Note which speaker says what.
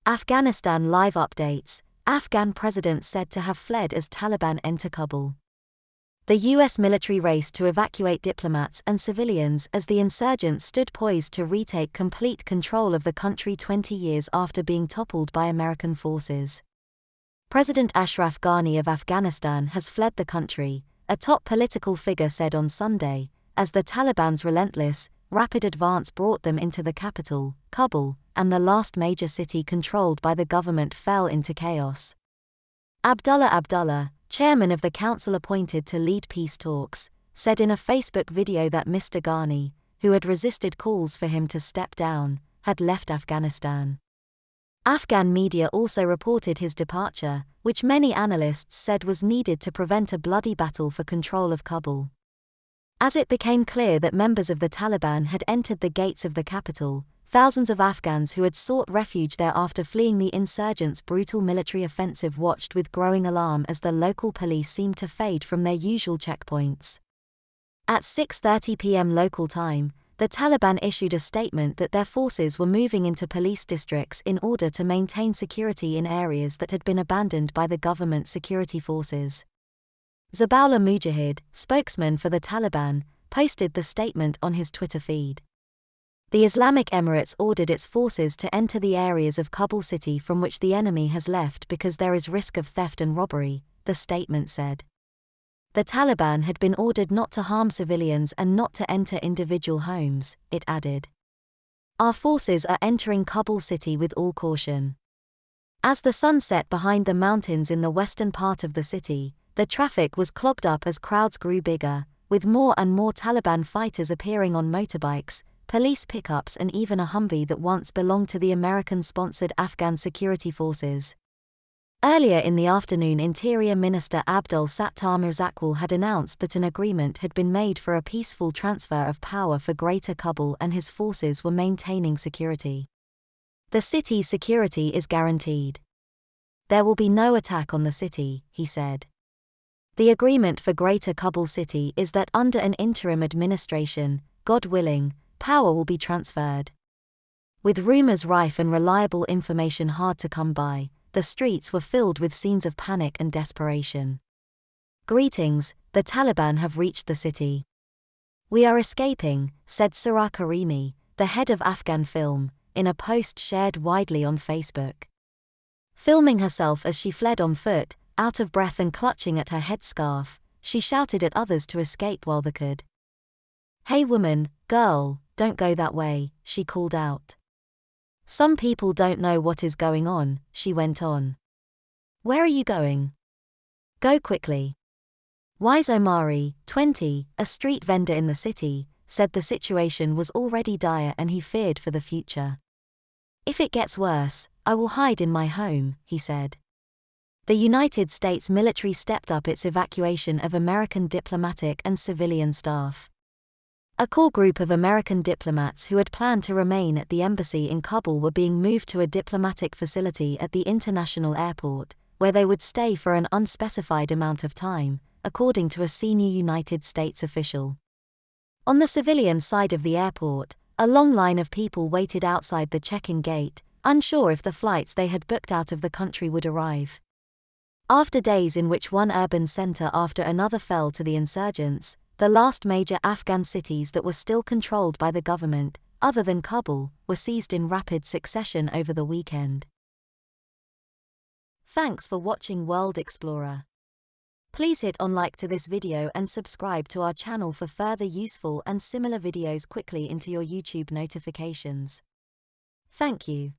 Speaker 1: Afghanistan live updates. Afghan president said to have fled as Taliban enter Kabul. The U.S. military raced to evacuate diplomats and civilians as the insurgents stood poised to retake complete control of the country 20 years after being toppled by American forces. President Ashraf Ghani of Afghanistan has fled the country, a top political figure said on Sunday, as the Taliban's relentless, rapid advance brought them into the capital, Kabul, and the last major city controlled by the government fell into chaos. Abdullah, chairman of the council appointed to lead peace talks, said in a Facebook video that Mr. Ghani, who had resisted calls for him to step down, had left Afghanistan. Afghan media also reported his departure, which many analysts said was needed to prevent a bloody battle for control of Kabul. As it became clear that members of the Taliban had entered the gates of the capital, thousands of Afghans who had sought refuge there after fleeing the insurgents' brutal military offensive watched with growing alarm as the local police seemed to fade from their usual checkpoints. At 6:30 p.m. local time, the Taliban issued a statement that their forces were moving into police districts in order to maintain security in areas that had been abandoned by the government security forces. Zabihullah Mujahid, spokesman for the Taliban, posted the statement on his Twitter feed. The Islamic Emirates ordered its forces to enter the areas of Kabul city from which the enemy has left because there is risk of theft and robbery, the statement said. The Taliban had been ordered not to harm civilians and not to enter individual homes, it added. Our forces are entering Kabul city with all caution. As the sun set behind the mountains in the western part of the city, the traffic was clogged up as crowds grew bigger, with more and more Taliban fighters appearing on motorbikes, police pickups and even a Humvee that once belonged to the American-sponsored Afghan security forces. Earlier in the afternoon, Interior Minister Abdul Sattar Mirzaqul had announced that an agreement had been made for a peaceful transfer of power for Greater Kabul and his forces were maintaining security. The city's security is guaranteed. There will be no attack on the city, he said. The agreement for Greater Kabul city is that under an interim administration, God willing, power will be transferred. With rumors rife and reliable information hard to come by, the streets were filled with scenes of panic and desperation. Greetings, the Taliban have reached the city. We are escaping, said Sarah Karimi, the head of Afghan film, in a post shared widely on Facebook. Filming herself as she fled on foot, out of breath and clutching at her headscarf, she shouted at others to escape while they could. Hey woman, girl, don't go that way, she called out. Some people don't know what is going on, she went on. Where are you going? Go quickly. Wise Omari, 20, a street vendor in the city, said the situation was already dire and he feared for the future. If it gets worse, I will hide in my home, he said. The United States military stepped up its evacuation of American diplomatic and civilian staff. A core group of American diplomats who had planned to remain at the embassy in Kabul were being moved to a diplomatic facility at the international airport, where they would stay for an unspecified amount of time, according to a senior United States official. On the civilian side of the airport, a long line of people waited outside the check-in gate, unsure if the flights they had booked out of the country would arrive. After days in which one urban center after another fell to the insurgents, the last major Afghan cities that were still controlled by the government, other than Kabul, were seized in rapid succession over the weekend. Thanks for watching World Explorer. Please hit on like to this video and subscribe to our channel for further useful and similar videos quickly into your YouTube notifications. Thank you.